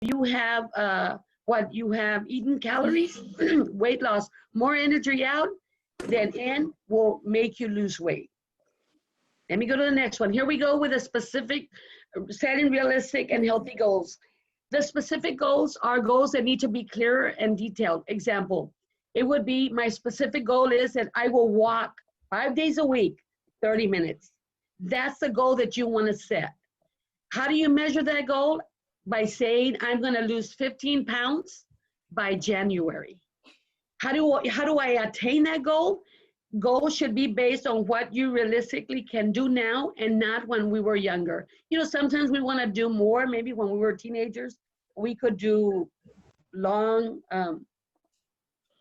you have what you have eaten calories, weight loss, more energy out than in will make you lose weight. Let me go to the next one. Here we go with a specific, setting realistic and healthy goals. The specific goals are goals that need to be clear and detailed. Example, it would be my specific goal is that I will walk 5 days a week, 30 minutes. That's the goal that you want to set. How do you measure that goal? By saying, I'm going to lose 15 pounds by January. How do I attain that goal? Goals should be based on what you realistically can do now and not when we were younger. You know, sometimes we want to do more. Maybe when we were teenagers, we could do long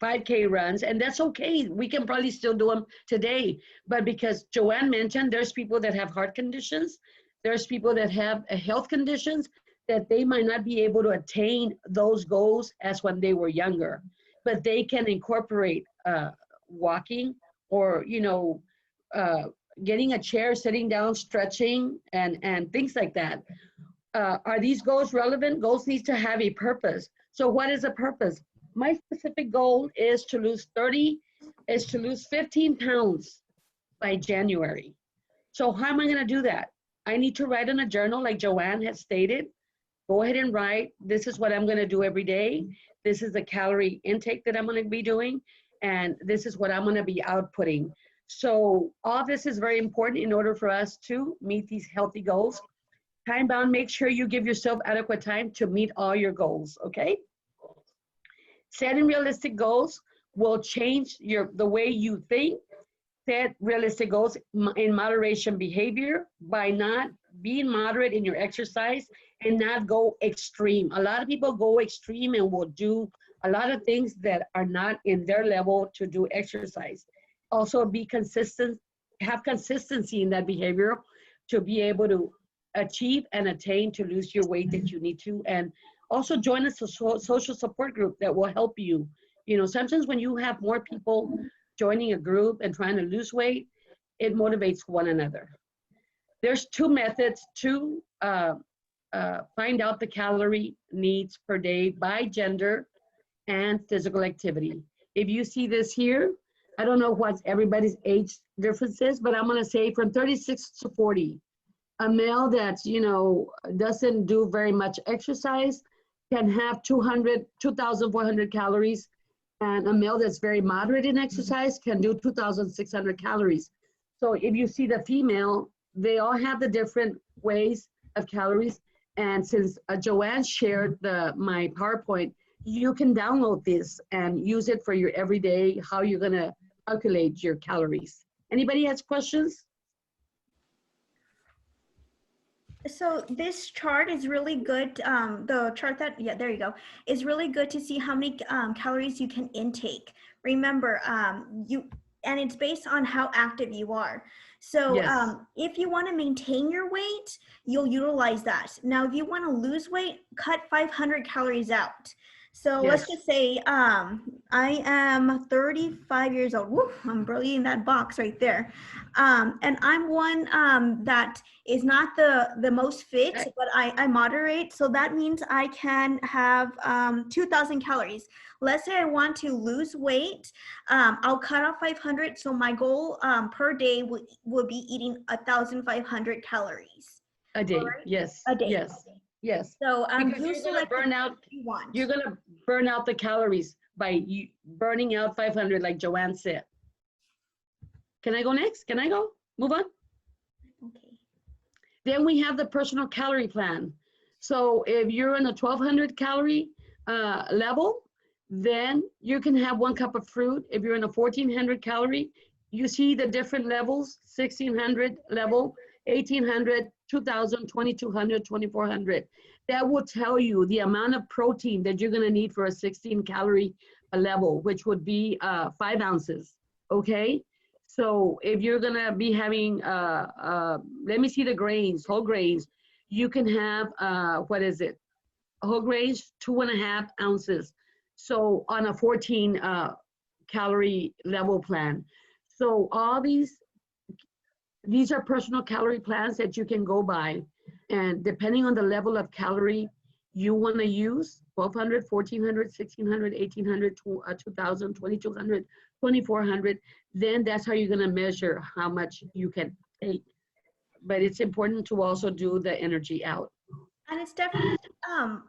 5K runs, and that's okay. We can probably still do them today. But because Joanne mentioned, there's people that have heart conditions, there's people that have health conditions that they might not be able to attain those goals as when they were younger. But they can incorporate walking, or getting a chair, sitting down, stretching, and things like that. Are these goals relevant? Goals need to have a purpose. So what is a purpose? My specific goal is to lose 15 pounds by January. So how am I gonna do that? I need to write in a journal like Joanne has stated. Go ahead and write, this is what I'm gonna do every day. This is the calorie intake that I'm gonna be doing, and this is what I'm gonna be outputting. So all this is very important in order for us to meet these healthy goals. Time bound, make sure you give yourself adequate time to meet all your goals, okay? Setting realistic goals will change the way you think. Set realistic goals in moderation behavior by not being moderate in your exercise and not go extreme. A lot of people go extreme and will do a lot of things that are not in their level to do exercise. Also be consistent, have consistency in that behavior to be able to achieve and attain to lose your weight that you need to. And also join a social support group that will help you. You know, sometimes when you have more people joining a group and trying to lose weight, it motivates one another. There's 2 methods to find out the calorie needs per day by gender and physical activity. If you see this here, I don't know what everybody's age difference is, but I'm gonna say from 36 to 40, a male that's, doesn't do very much exercise can have 2,400 calories, and a male that's very moderate in exercise can do 2,600 calories. So if you see the female, they all have the different ways of calories. And since Joanne shared my PowerPoint, you can download this and use it for your everyday, how you're gonna calculate your calories. Anybody has questions? So this chart is really good. The chart there you go, is really good to see how many calories you can intake. Remember, and it's based on how active you are. So yes. If you want to maintain your weight, you'll utilize that. Now, if you want to lose weight, cut 500 calories out. So yes. Let's just say I am 35 years old. Woo, I'm barely in that box right there. And I'm one that is not the most fit, but I moderate. So that means I can have 2,000 calories. Let's say I want to lose weight. I'll cut off 500. So my goal per day would be eating 1,500 calories. A day, right? Yes. A day. Yes. Yes. So you're gonna burn out. You're gonna burn out the calories by burning out 500, like Joanne said. Can I go next? Can I go? Move on. Okay. Then we have the personal calorie plan. So if you're in a 1,200 calorie level, then you can have 1 cup of fruit. If you're in a 1,400 calorie, you see the different levels: 1,600 level, 1,800, 2,000, 2,200, 2,400. That will tell you the amount of protein that you're gonna need for a 16 calorie level, which would be 5 ounces, okay? So if you're gonna be having, let me see the grains, whole grains, you can have, whole grains, 2.5 ounces. So on a 14 calorie level plan. So all these are personal calorie plans that you can go by, and depending on the level of calorie you want to use 1,200, 1,400, 1,600, 1,800, 2,000, 2,200, 2,400, then that's how you're going to measure how much you can take. But it's important to also do the energy out. And it's definitely,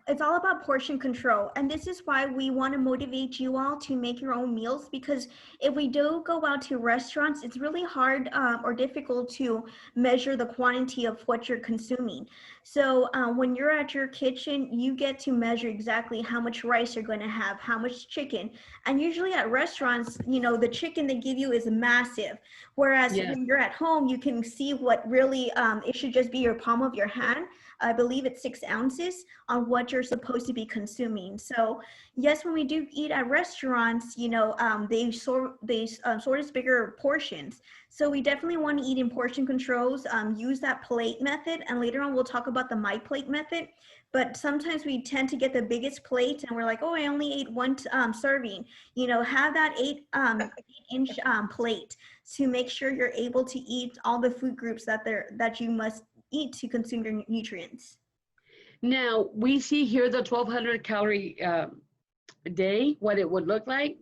it's all about portion control. And this is why we want to motivate you all to make your own meals, because if we do go out to restaurants, it's really hard or difficult to measure the quantity of what you're consuming. So when you're at your kitchen, you get to measure exactly how much rice you're going to have, how much chicken. And usually at restaurants, you know, the chicken they give you is massive. Whereas Yes. when you're at home, you can see what really, it should just be your palm of your hand. I believe it's 6 ounces on what you're supposed to be consuming. So yes, when we do eat at restaurants, you know, they sort as bigger portions. So we definitely want to eat in portion controls, use that plate method. And later on, we'll talk about the My Plate method. But sometimes we tend to get the biggest plate and we're like, oh, I only ate one serving. You know, have that 8-inch plate to make sure you're able to eat all the food groups that you must eat to consume your nutrients. Now, we see here the 1,200 calorie day, what it would look like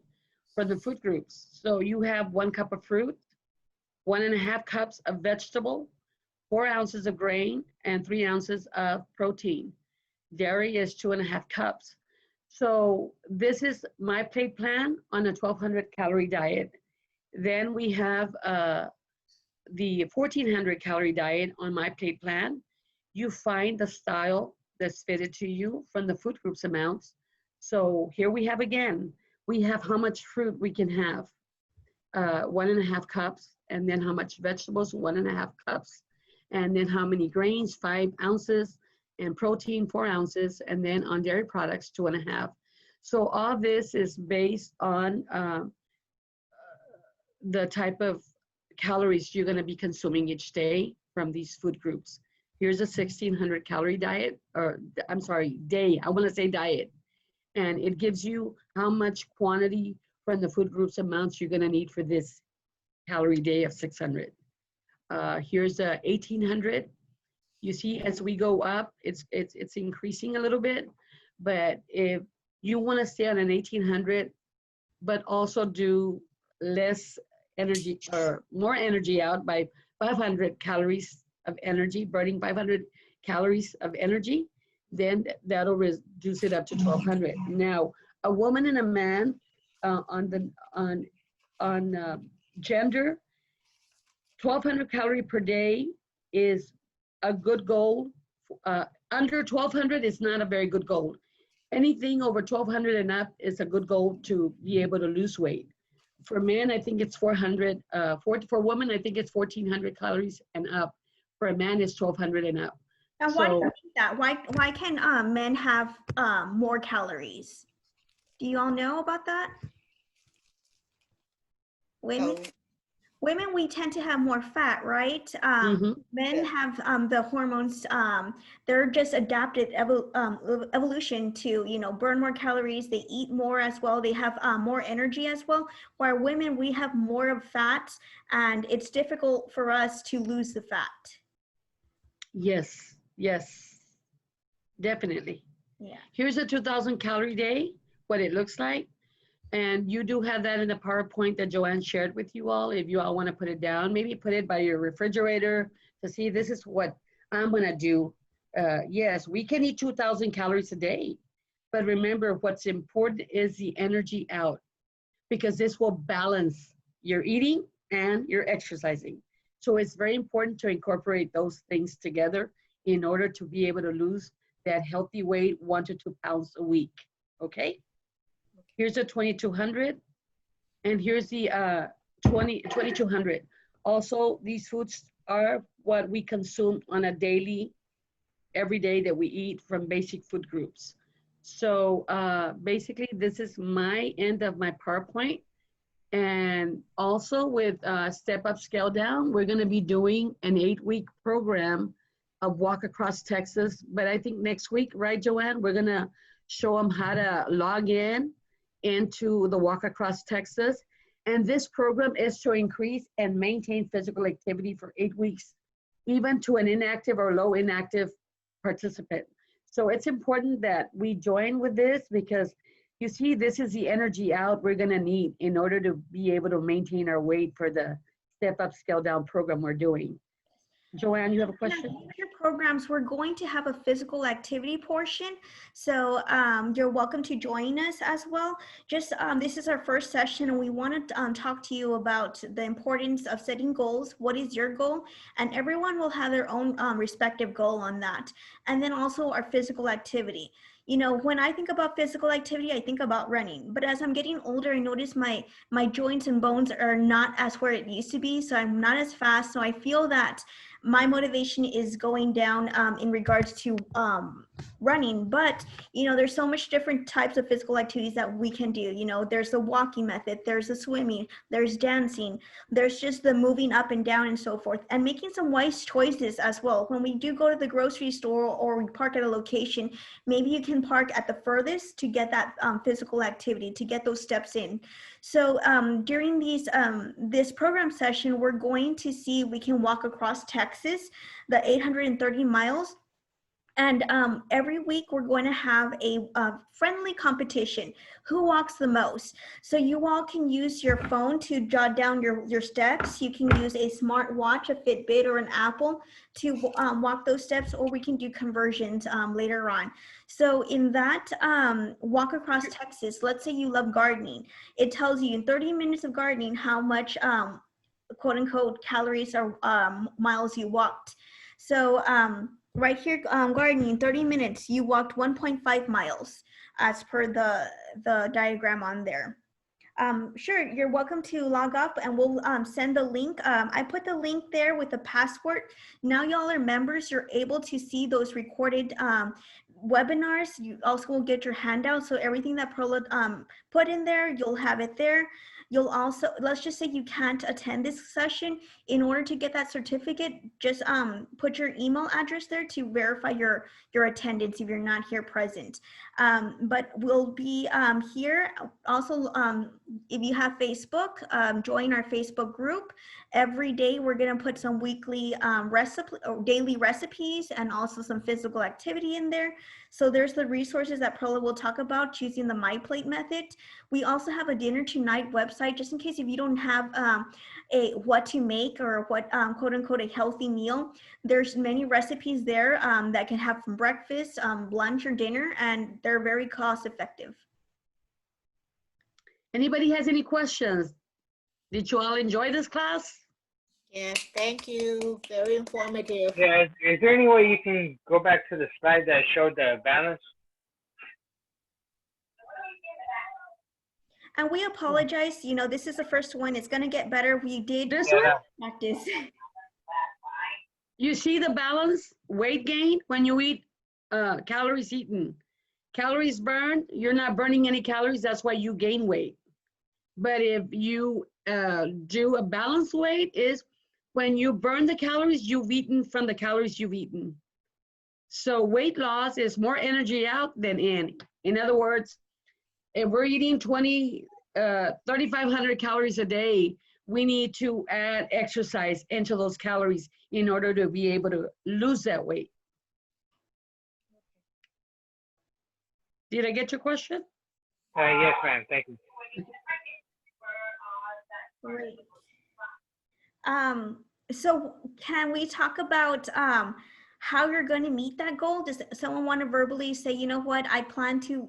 for the food groups. So you have 1 cup of fruit, 1.5 cups of vegetable, 4 ounces of grain, and 3 ounces of protein. Dairy is 2.5 cups. So this is My Plate Plan on a 1,200 calorie diet. Then we have the 1,400 calorie diet on My Plate Plan. You find the style that's fitted to you from the food groups amounts. So here we have again, we have how much fruit we can have, 1.5 cups, and then how much vegetables, 1.5 cups, and then how many grains, 5 ounces, and protein, 4 ounces, and then on dairy products, 2.5. So all this is based on the type of calories you're going to be consuming each day from these food groups. Here's a 1,600 calorie diet, or I'm sorry, day. I want to say diet. And it gives you how much quantity from the food groups amounts you're going to need for this calorie day of 600. Here's a 1,800. You see, as we go up, it's increasing a little bit. But if you want to stay on an 1,800, but also do less energy or more energy out by 500 calories of energy, burning 500 calories of energy, then that'll reduce it up to 1,200. Now, a woman and a man on gender, 1,200 calorie per day is a good goal. Under 1,200 is not a very good goal. Anything over 1,200 and up is a good goal to be able to lose weight. For men, I think it's 400. For women, I think it's 1,400 calories and up. For a man, it's 1,200 and up. And why do you think that? Why can men have more calories? Do you all know about that? Women, we tend to have more fat, right? Men have the hormones. They're just adapted evolution to, you know, burn more calories. They eat more as well. They have more energy as well. While women, we have more of fats, and it's difficult for us to lose the fat. Yes, yes, definitely. Yeah. Here's a 2,000 calorie day, what it looks like. And you do have that in the PowerPoint that Joanne shared with you all. If you all want to put it down, maybe put it by your refrigerator to see this is what I'm going to do. Yes, we can eat 2,000 calories a day. But remember, what's important is the energy out, because this will balance your eating and your exercising. So it's very important to incorporate those things together in order to be able to lose that healthy weight, 1 to 2 pounds a week. Okay? Here's a 2,200, and here's the 2,200. Also, these foods are what we consume on a daily, every day that we eat from basic food groups. So basically, this is my end of my PowerPoint. And also with Step Up, Scale Down, we're going to be doing an 8-week program of Walk Across Texas. But I think next week, right, Joanne, we're going to show them how to log in into the Walk Across Texas. And this program is to increase and maintain physical activity for 8 weeks, even to an inactive or low inactive participant. So it's important that we join with this because you see, this is the energy out we're gonna need in order to be able to maintain our weight for the step up, scale down program we're doing. Joanne, you have a In our question? future programs, we're going to have a physical activity portion. So you're welcome to join us as well. Just this is our first session and we want to talk to you about the importance of setting goals. What is your goal? And everyone will have their own respective goal on that. And then also our physical activity. You know, when I think about physical activity, I think about running. But as I'm getting older, I notice my joints and bones are not as where it used to be. So I'm not as fast. So I feel that my motivation is going down in regards to running. But you know, there's so much different types of physical activities that we can do. You know, there's the walking method, there's the swimming, there's dancing, there's just the moving up and down and so forth, and making some wise choices as well. When we do go to the grocery store or we park at a location, maybe you can park at the furthest to get that physical activity, to get those steps in. So during this program session, we're going to see if we can walk across Texas, the 830 miles. And every week we're going to have a friendly competition. Who walks the most? So you all can use your phone to jot down your steps. You can use a smart watch, a Fitbit or an Apple to walk those steps, or we can do conversions later on. So in that walk across Texas, let's say you love gardening. It tells you in 30 minutes of gardening how much quote unquote calories or miles you walked. So right here, gardening, 30 minutes, you walked 1.5 miles as per the diagram on there. Sure, you're welcome to log up and we'll send the link. I put the link there with the password. Now y'all are members, you're able to see those recorded webinars. You also will get your handout. So everything that Perla put in there, you'll have it there. You'll also, let's just say you can't attend this session. In order to get that certificate, just put your email address there to verify your attendance if you're not here present. But we'll be here. Also, if you have Facebook, join our Facebook group. Every day we're gonna put some weekly recipe or daily recipes and also some physical activity in there. So there's the resources that Perla will talk about using the My Plate method. We also have a dinner tonight website, just in case if you don't have a what to make or what quote unquote a healthy meal. There's many recipes there that can have from breakfast, lunch or dinner, and they're very cost effective. Anybody has any questions? Did you all enjoy this class? Yes, thank you. Very informative. Yeah, is there any way you can go back to the slide that showed the balance? And we apologize, you know, this is the first one. It's gonna get better. We did This one? practice. You see the balance, weight gain when you eat, calories eaten. Calories burned, you're not burning any calories, that's why you gain weight. But if you do a balanced weight is when you burn the calories you've eaten from the calories you've eaten. So weight loss is more energy out than in. In other words, if we're eating 3,500 calories a day, we need to add exercise into those calories in order to be able to lose that weight. Did I get your question? Yes, ma'am. Thank you. Great. So can we talk about how you're going to meet that goal? Does someone want to verbally say, you know what, I plan to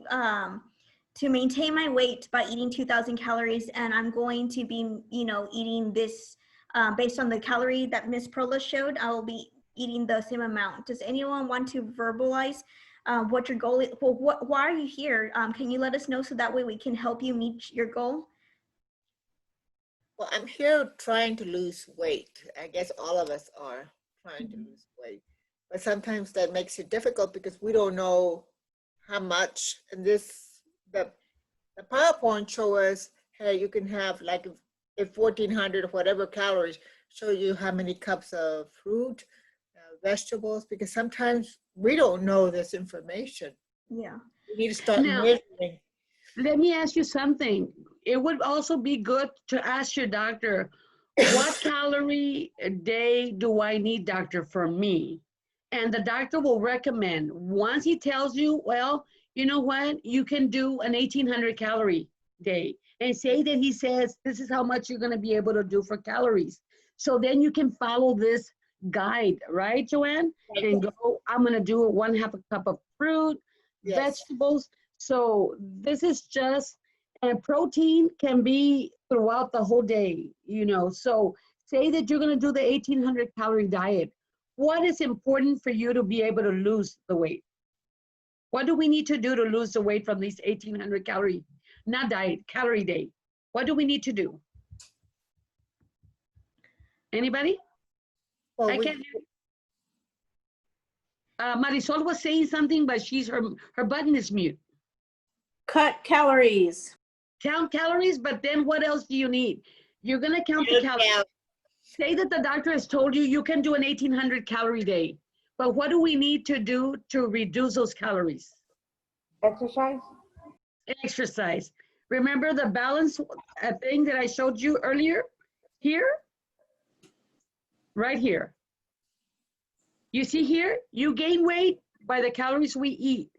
maintain my weight by eating 2,000 calories, and I'm going to be, you know, eating this based on the calorie that Miss Perla showed, I will be eating the same amount. Does anyone want to verbalize what your goal is? Well, why are you here? Can you let us know so that way we can help you meet your goal? Well, I'm here trying to lose weight. I guess all of us are trying to lose weight. But sometimes that makes it difficult because we don't know how much. And the PowerPoint show us, hey, you can have like if 1,400 or whatever calories, show you how many cups of fruit, vegetables, because sometimes we don't know this information. Yeah. We need to start Now, measuring. let me ask you something. It would also be good to ask your doctor, what calorie a day do I need, doctor, for me? And the doctor will recommend, once he tells you, well, you know what, you can do an 1800 calorie day, and say that he says, this is how much you're going to be able to do for calories. So then you can follow this guide, right, Joanne? And go, I'm going to do 1/2 a cup of fruit, vegetables. So this is just, and protein can be throughout the whole day, you know. So say that you're going to do the 1800 calorie diet. What is important for you to be able to lose the weight? What do we need to do to lose the weight from these 1800 calorie, not diet, calorie day? What do we need to do? Anybody? Well, I can't hear. Marisol was saying something, but her button is mute. Cut calories. Count calories, but then what else do you need? You're gonna count the calories. Say that the doctor has told you you can do an 1800 calorie day, but what do we need to do to reduce those calories? Exercise. Exercise. Remember the balance thing that I showed you earlier? Here? Right here. You see here, you gain weight by the calories we eat.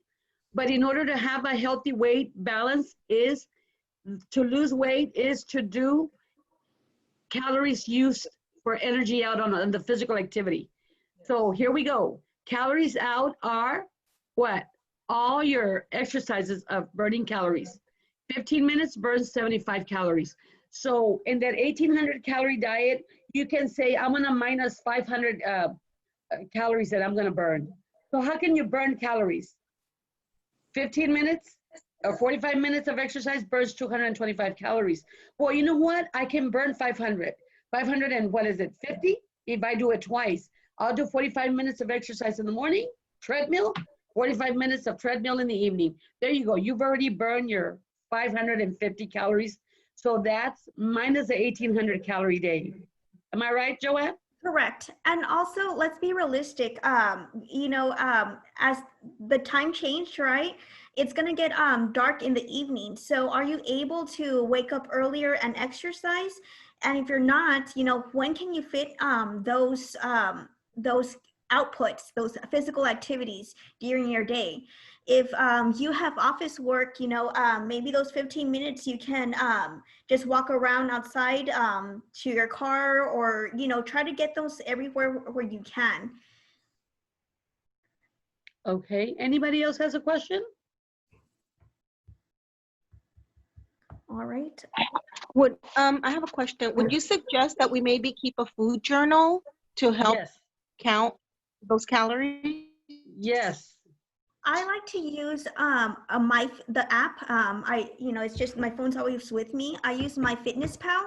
But in order to have a healthy weight balance is, to lose weight is to do calories used for energy out on the physical activity. So here we go. Calories out are what? All your exercises of burning calories. 15 minutes burns 75 calories. So in that 1800 calorie diet, you can say, I'm gonna minus 500 calories that I'm gonna burn. So how can you burn calories? 15 minutes or 45 minutes of exercise burns 225 calories. Well, you know what? I can burn 500. 500 and what is it, 50? If I do it twice. I'll do 45 minutes of exercise in the morning, treadmill, 45 minutes of treadmill in the evening. There you go. You've already burned your 550 calories. So that's minus the 1800 calorie day. Am I right, Joanne? Correct. And also, let's be realistic. You know, as the time changed, right? It's going to get dark in the evening. So are you able to wake up earlier and exercise? And if you're not, you know, when can you fit those outputs, those physical activities during your day? If you have office work, you know, maybe those 15 minutes you can just walk around outside to your car, or, you know, try to get those everywhere where you can. Okay. Anybody else has a question? All right. Would I have a question? Would you suggest that we maybe keep a food journal to help Yes. count those calories? Yes. I like to use the app. You know, it's just my phone's always with me. I use MyFitnessPal,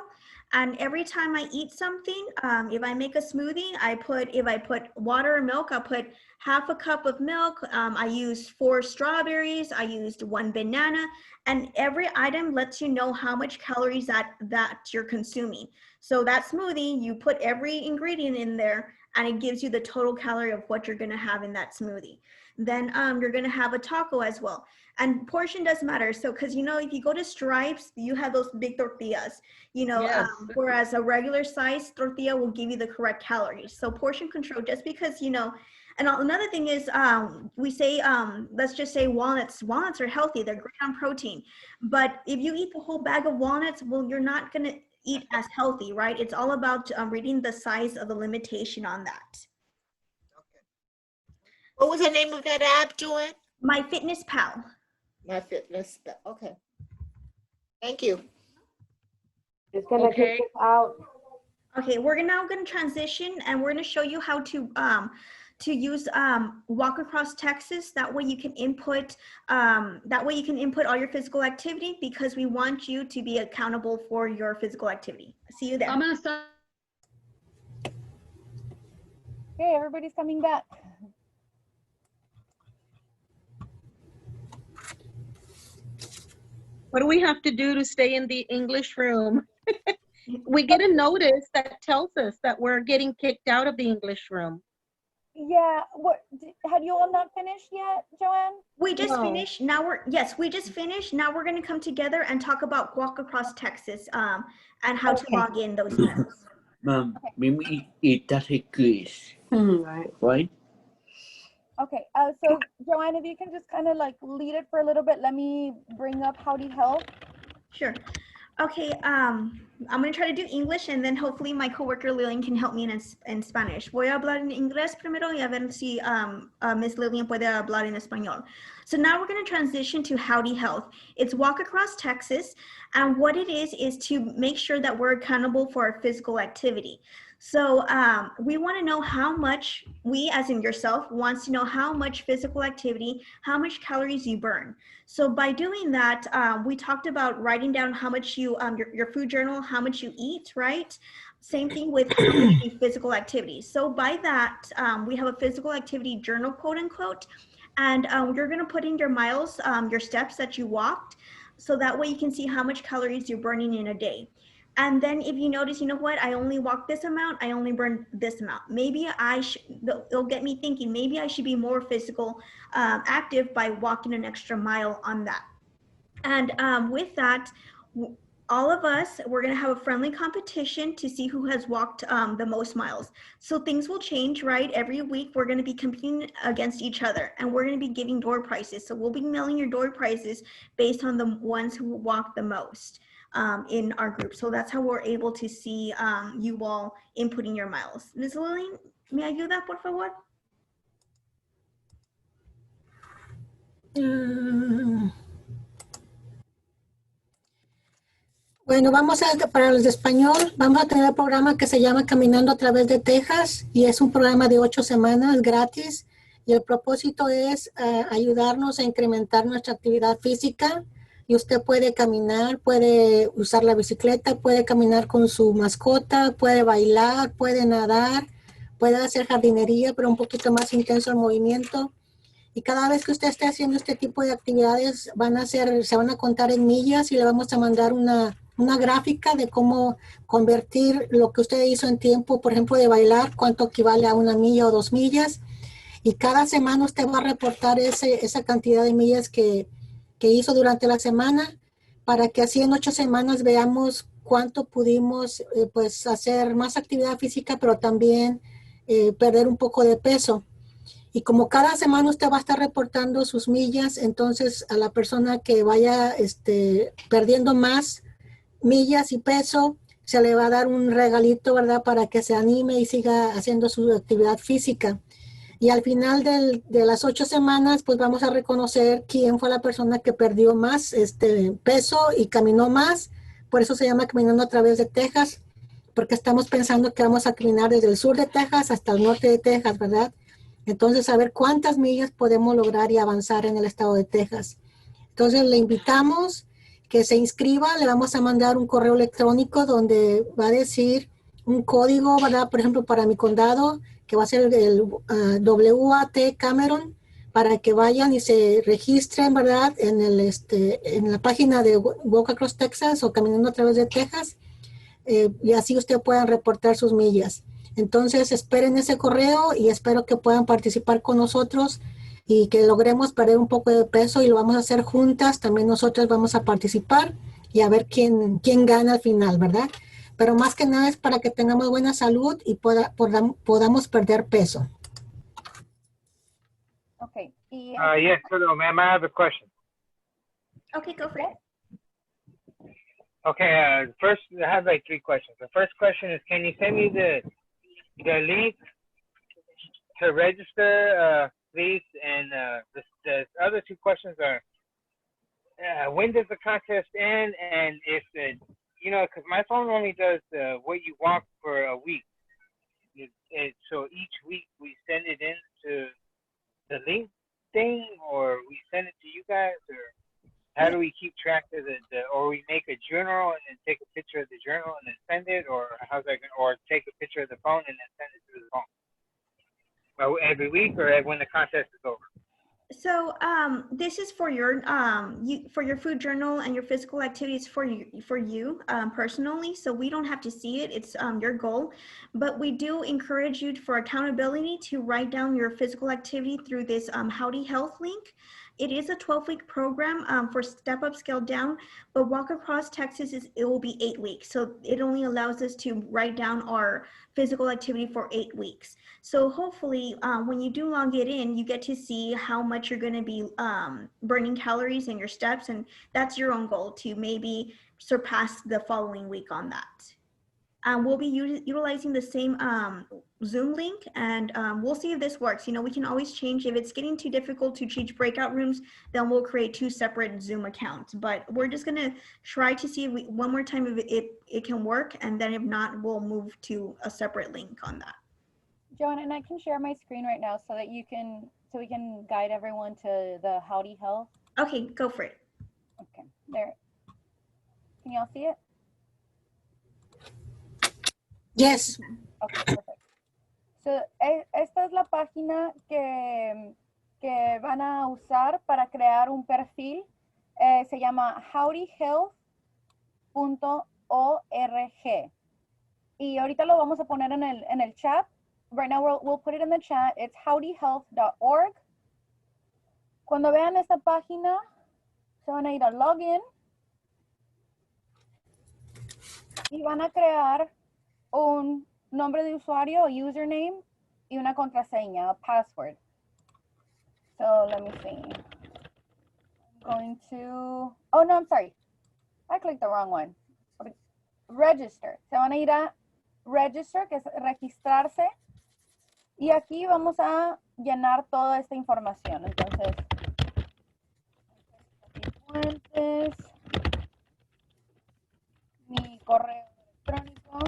and every time I eat something, if I make a smoothie, if I put water or milk, I'll put 1/2 cup of milk. I used 4 strawberries. I used 1 banana, and every item lets you know how much calories that you're consuming. So that smoothie, you put every ingredient in there, and it gives you the total calorie of what you're gonna have in that smoothie. Then you're gonna have a taco as well. And portion does matter. So, cause you know, if you go to Stripes, you have those big tortillas, you know, Yes. whereas a regular size tortilla will give you the correct calories. So portion control, just because, you know, and another thing is we say, let's just say walnuts are healthy, they're great on protein. But if you eat the whole bag of walnuts, well, you're not gonna eat as healthy, right? It's all about reading the size of the limitation on that. What was the name of that app, Joanne? MyFitnessPal. MyFitnessPal. Okay. Thank you. It's gonna Okay. kick us out. Okay, we're now going to transition, and we're going to show you how to use Walk Across Texas. That way you can input all your physical activity, because we want you to be accountable for your physical activity. See you there. I'm gonna start. Okay, everybody's coming back. What do we have to do to stay in the English room? We get a notice that tells us that we're getting kicked out of the English room. Yeah, had you all not finished yet, Joanne? We just No. finished. Now we just finished. Now we're going to come together and talk about Walk Across Texas and how to log in those emails. Ma'am, maybe it does a quiz, Right. right? Okay, so Joanne, if you can just kind of like lead it for a little bit, let me bring up Howdy Health. Sure. Okay, I'm going to try to do English and then hopefully my coworker Lillian can help me en Spanish. Voy a hablar en inglés primero y a ver si Miss Lillian puede hablar en español. So now we're going to transition to Howdy Health. It's Walk Across Texas, and what it is to make sure that we're accountable for our physical activity. So we want to know how much, we as in yourself, wants to know how much physical activity, how much calories you burn. So by doing that, we talked about writing down how much you, your food journal, how much you eat, right? Same thing with how much you do physical activity. So by that, we have a physical activity journal, quote unquote, and you're gonna put in your miles, your steps that you walked, so that way you can see how much calories you're burning in a day. And then if you notice, you know what, I only walked this amount, I only burned this amount. Maybe it'll get me thinking, maybe I should be more physical active by walking an extra mile on that. And with that, all of us, we're gonna have a friendly competition to see who has walked the most miles. So things will change, right? Every week, we're gonna be competing against each other and we're gonna be giving door prizes. So we'll be mailing your door prizes based on the ones who walked the most in our group. So that's how we're able to see you all inputting your miles. Ms. Lillian, ¿me ayuda, por favor? Bueno, para los de español, vamos a tener el programa que se llama Caminando a través de Texas y es un programa de 8 semanas gratis y el propósito es ayudarnos a incrementar nuestra actividad física y usted puede caminar, puede usar la bicicleta, puede caminar con su mascota, puede bailar, puede nadar, puede hacer jardinería, pero un poquito más intenso el movimiento. Y cada vez que usted esté haciendo este tipo de actividades, se van a contar en millas y le vamos a mandar una gráfica de cómo convertir lo que usted hizo en tiempo, por ejemplo, de bailar, cuánto equivale a 1 milla o 2 millas. Y cada semana usted va a reportar esa cantidad de millas que hizo durante la semana para que así en 8 semanas veamos cuánto pudimos pues hacer más actividad física, pero también perder un poco de peso. Y como cada semana usted va a estar reportando sus millas, entonces a la persona que vaya perdiendo más millas y peso, se le va a dar un regalito, ¿verdad? Para que se anime y siga haciendo su actividad física. Y al final de las 8 semanas, pues vamos a reconocer quién fue la persona que perdió más peso y caminó más. Por eso se llama Caminando a través de Texas, porque estamos pensando que vamos a caminar desde el sur de Texas hasta el norte de Texas, ¿verdad? Entonces, a ver cuántas millas podemos lograr y avanzar en el estado de Texas. Entonces, le invitamos que se inscriba. Le vamos a mandar un correo electrónico donde va a decir un código, ¿verdad? Por ejemplo, para mi condado, que va a ser el WAT Cameron, para que vayan y se registren, ¿verdad? En la página de Walk Across Texas o Caminando a través de Texas, y así usted pueda reportar sus millas. Entonces, esperen ese correo y espero que puedan participar con nosotros y que logremos perder un poco de peso y lo vamos a hacer juntas. También nosotros vamos a participar y a ver quién gana al final, ¿verdad? Pero más que nada es para que tengamos buena salud y podamos perder peso. Okay. Yes, hello, ma'am. I have a question. Okay, go for it. Okay, first, I have like 3 questions. The first question is, can you send me the link to register, please? And the other 2 questions are, when does the contest end? And if, because my phone only does what you want for a week. So each week we send it in to the link thing, or we send it to you guys, or how do we keep track of or we make a journal and then take a picture of the journal and then send it, or how's that going, or take a picture of the phone and then send it to the phone? Every week or when the contest is over? So this is for your food journal and your physical activities for you personally. So we don't have to see it. It's your goal, but we do encourage you for accountability to write down your physical activity through this Howdy Health link. It is a 12-week program for Step Up, Scale Down, but Walk Across Texas, it will be 8 weeks. So it only allows us to write down our physical activity for 8 weeks. So hopefully when you do log it in, you get to see how much you're going to be burning calories in your steps. And that's your own goal, to maybe surpass the following week on that. We'll be utilizing the same Zoom link, and we'll see if this works. You know, we can always change. If it's getting too difficult to change breakout rooms, then we'll create 2 separate Zoom accounts. But we're just gonna try to see if one more time if it can work, and then if not, we'll move to a separate link on that. Joanna, and I can share my screen right now so that we can guide everyone to the Howdy Health. Okay, go for it. Okay, there. Can y'all see it? Yes. Okay, perfect. So, esta es la página que van a usar para crear un perfil. Se llama howdyhealth.org. Y ahorita lo vamos a poner en el chat. Right now we'll put it in the chat. It's howdyhealth.org. Cuando vean esta página, se van a ir a login y van a crear un nombre de usuario, username, y una contraseña, a password. So let me see. I'm going to, oh no, I'm sorry. I clicked the wrong one. Register. Se van a ir a register, que es registrarse. Y aquí vamos a llenar toda esta información. Entonces, fuentes, mi correo electrónico.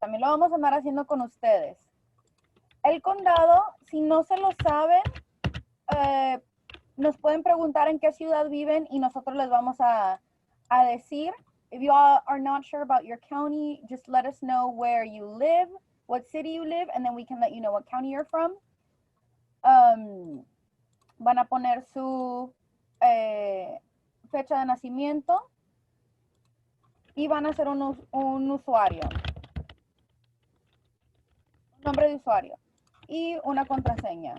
También lo vamos a andar haciendo con ustedes. El condado, si no se lo saben, nos pueden preguntar en qué ciudad viven y nosotros les vamos a decir. If you all are not sure about your county, just let us know where you live, what city you live, and then we can let you know what county you're from. Van a poner su fecha de nacimiento y van a hacer un usuario. Nombre de usuario y una contraseña.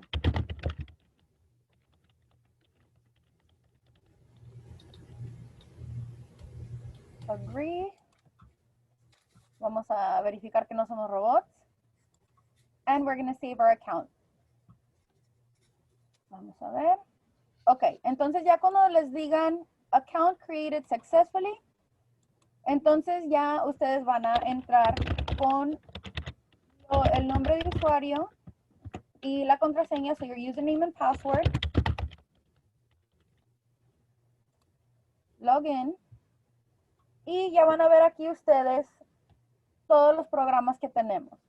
Agree. Vamos a verificar que no somos robots. And we're going to save our account. Vamos a ver. Ok, entonces ya cuando les digan account created successfully, entonces ya ustedes van a entrar con el nombre de usuario y la contraseña, so your username and password. Login. Y ya van a ver aquí ustedes todos los programas que tenemos.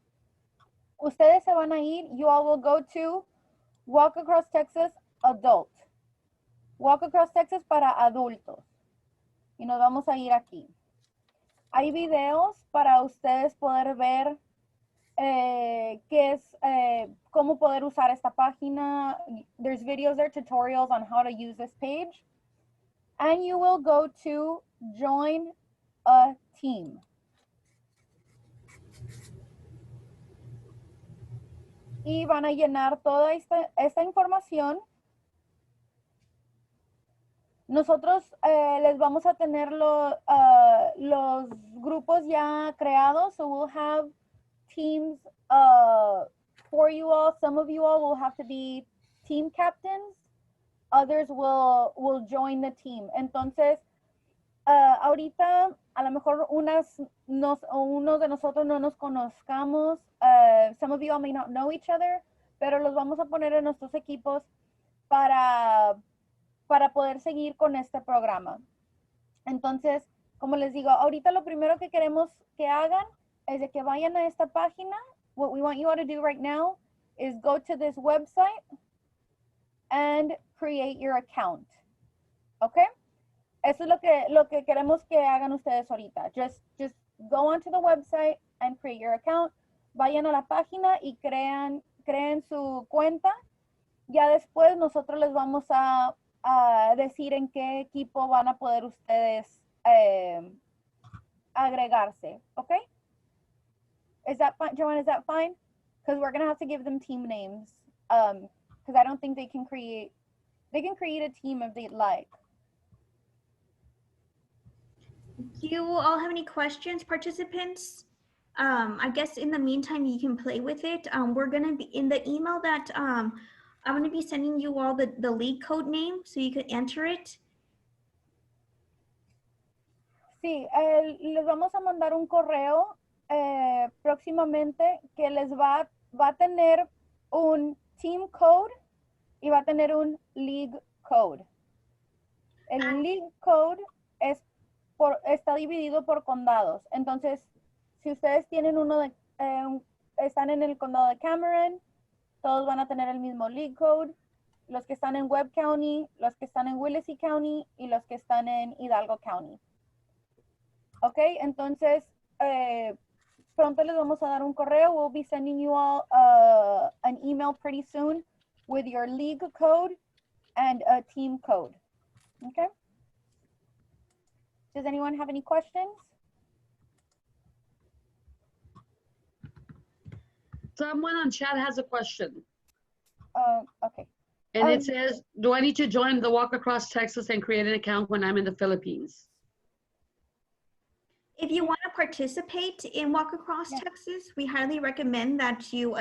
Ustedes se van a ir, you all will go to Walk Across Texas Adult. Walk Across Texas para adultos. Y nos vamos a ir aquí. Hay videos para ustedes poder ver cómo poder usar esta página. There's videos there, tutorials on how to use this page. And you will go to join a team. Y van a llenar toda esta información. Nosotros les vamos a tener los grupos ya creados. So we'll have teams for you all. Some of you all will have to be team captains. Others will join the team. Entonces, ahorita a lo mejor unos de nosotros no nos conozcamos. Some of you all may not know each other, pero los vamos a poner en nuestros equipos para poder seguir con este programa. Entonces, como les digo, ahorita lo primero que queremos que hagan es de que vayan a esta página. What we want you all to do right now is go to this website and create your account. Okay? Eso es lo que queremos que hagan ustedes ahorita. Just go onto the website and create your account. Vayan a la página y creen su cuenta. Ya después nosotros les vamos a decir en qué equipo van a poder ustedes agregarse. ¿Ok? Is that fine, Joanne? Is that fine? Because we're gonna have to give them team names. Because I don't think they can create a team if they'd like. Do you all have any questions, participants? I guess in the meantime, you can play with it. We're gonna be in the email that I'm gonna be sending you all the league code name so you can enter it. Sí, les vamos a mandar un correo próximamente que les va a tener un team code y va a tener un league code. El league code está dividido por condados. Entonces, si ustedes tienen están en el condado de Cameron, todos van a tener el mismo league code. Los que están en Webb County, los que están en Willacy County y los que están en Hidalgo County. Ok, entonces pronto les vamos a dar un correo. We'll be sending you all an email pretty soon with your league code and a team code. Okay. Does anyone have any questions? Someone on chat has a question. Okay. And it says, do I need to join the Walk Across Texas and create an account when I'm in the Philippines? If you want to participate in Walk Across Texas, we highly recommend that you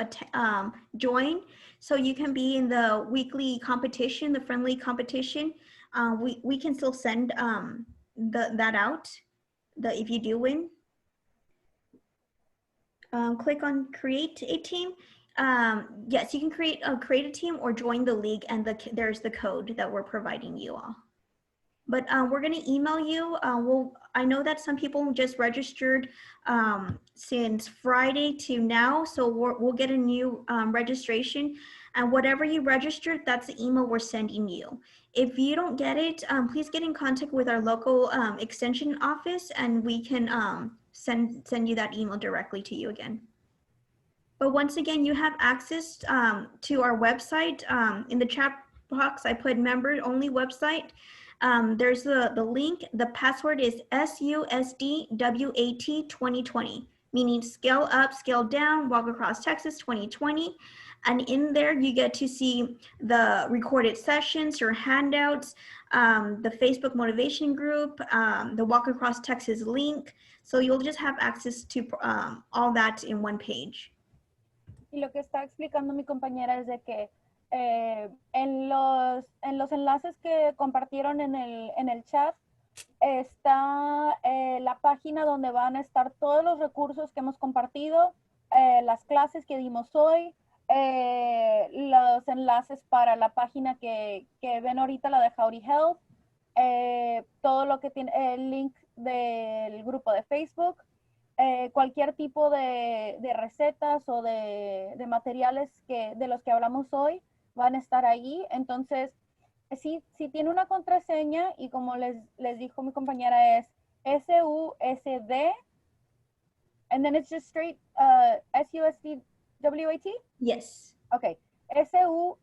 join so you can be in the weekly competition, the friendly competition. We can still send that out if you do win. Click on create a team. Yes, you can create a team or join the league, and there's the code that we're providing you all. But we're going to email you. I know that some people just registered since Friday to now, so we'll get a new registration. And whatever you registered, that's the email we're sending you. If you don't get it, please get in contact with our local extension office, and we can send you that email directly to you again. But once again, you have access to our website. In the chat box, I put member-only website. There's the link. The password is SUSD+WAT 2020, meaning scale up, scale down, Walk Across Texas 2020. And in there, you get to see the recorded sessions, your handouts, the Facebook motivation group, the Walk Across Texas link. So you'll just have access to all that in one page. Y lo que está explicando mi compañera es de que en los enlaces que compartieron en el chat está la página donde van a estar todos los recursos que hemos compartido, las clases que dimos hoy, los enlaces para la página que ven ahorita, la de Howdy Health, todo lo que tiene el link del grupo de Facebook, cualquier tipo de recetas o de materiales de los que hablamos hoy van a estar ahí. Entonces, sí tiene una contraseña y como les dijo mi compañera es SUSD, and then it's just straight SUSD+WAT? Yes. Okay, SUSD+WAT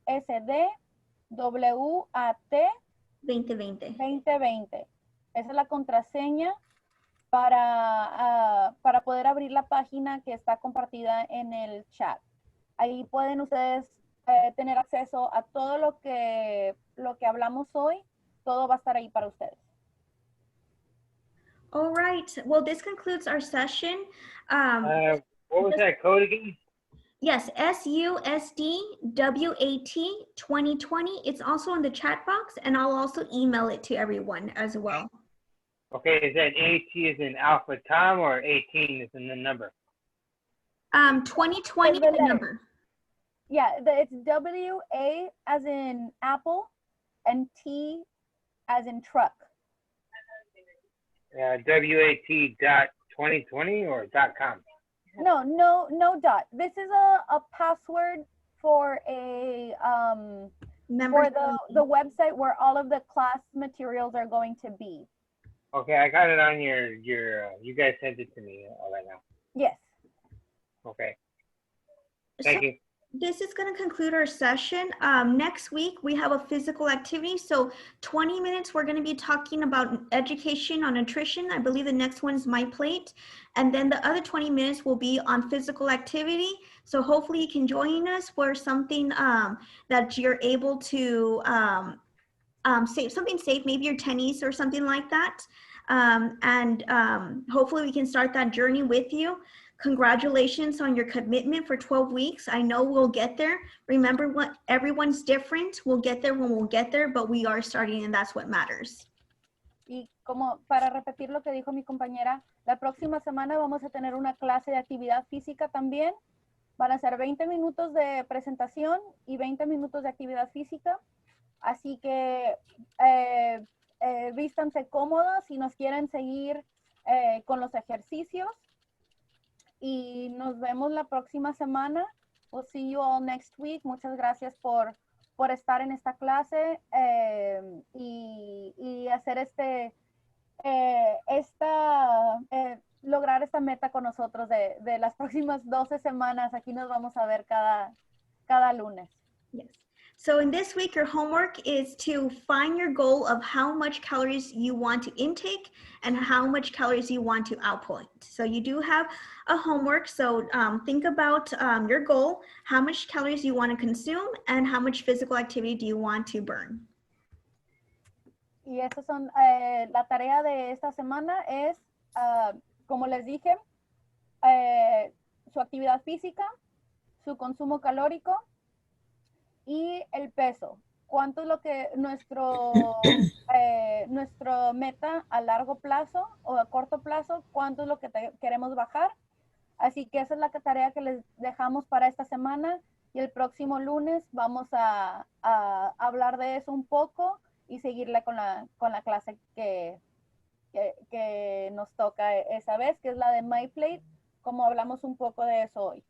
2020. Esa es la contraseña para poder abrir la página que está compartida en el chat. Ahí pueden ustedes tener acceso a todo lo que hablamos hoy. Todo va a estar ahí para ustedes. All right. Well, this concludes our session. What was that code again? Yes, SUSD+WAT 2020. It's also in the chat box, and I'll also email it to everyone as well. Okay, is that AT is in Alpha Tom or 18 is in the number? 2020 the number. Yeah, it's WA as in Apple and T as in truck. WAT.2020 or .com? No dot. This is a password for a for the website where all of the class materials are going to be. Okay, I got it on your you guys sent it to me all right now. Yes. Okay. Thank you. this is going to conclude our session. Next week, we have a physical activity. So 20 minutes, we're going to be talking about education on nutrition. I believe the next one is My Plate. And then the other 20 minutes will be on physical activity. So hopefully you can join us for something that you're able to save, something safe, maybe your tennis or something like that. Hopefully we can start that journey with you. Congratulations on your commitment for 12 weeks. I know we'll get there. Remember, what everyone's different. We'll get there when we'll get there, but we are starting and that's what matters. Y como para repetir lo que dijo mi compañera, la próxima semana vamos a tener una clase de actividad física también. Van a ser 20 minutos de presentación y 20 minutos de actividad física. Así que vístanse cómodos si nos quieren seguir con los ejercicios. Y nos vemos la próxima semana. We'll see you all next week. Muchas gracias por estar en esta clase y hacer lograr esta meta con nosotros de las próximas 12 semanas. Aquí nos vamos a ver cada lunes. Yes. So in this week, your homework is to find your goal of how much calories you want to intake and how much calories you want to output. So you do have a homework. So think about your goal, how much calories you want to consume and how much physical activity do you want to burn. Y esas son, la tarea de esta semana es, como les dije, su actividad física, su consumo calórico, y el peso. ¿Cuánto es lo que nuestro meta a largo plazo o a corto plazo? ¿Cuánto es lo que queremos bajar? Así que esa es la tarea que les dejamos para esta semana y el próximo lunes vamos a hablar de eso un poco y seguirle con la clase que nos toca esa vez, que es la de My Plate, como hablamos un poco de eso hoy.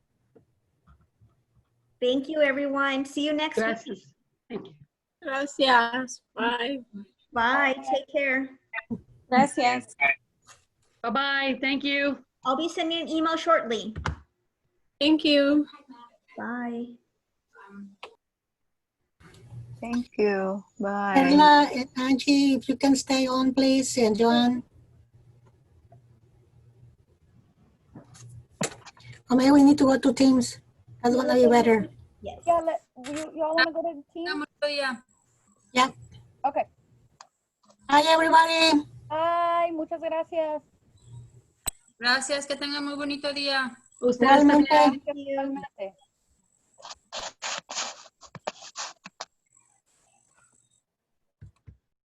Thank you, everyone. See you next week. Gracias. Thank you. Gracias. Bye. Bye. Take care. Gracias. Bye-bye. Thank you. I'll be sending an email shortly. Thank you. Bye. Thank you. Bye. Perla and Angie, if you can stay on, please, and Joan. Or maybe we need to go to Teams. That's gonna be better. Yes. Yeah, y'all want to go to the team? Yeah. Okay. Hi, everybody. Ay, muchas gracias. Gracias, que tengan muy bonito día. Ustedes también. Igualmente. Igualmente.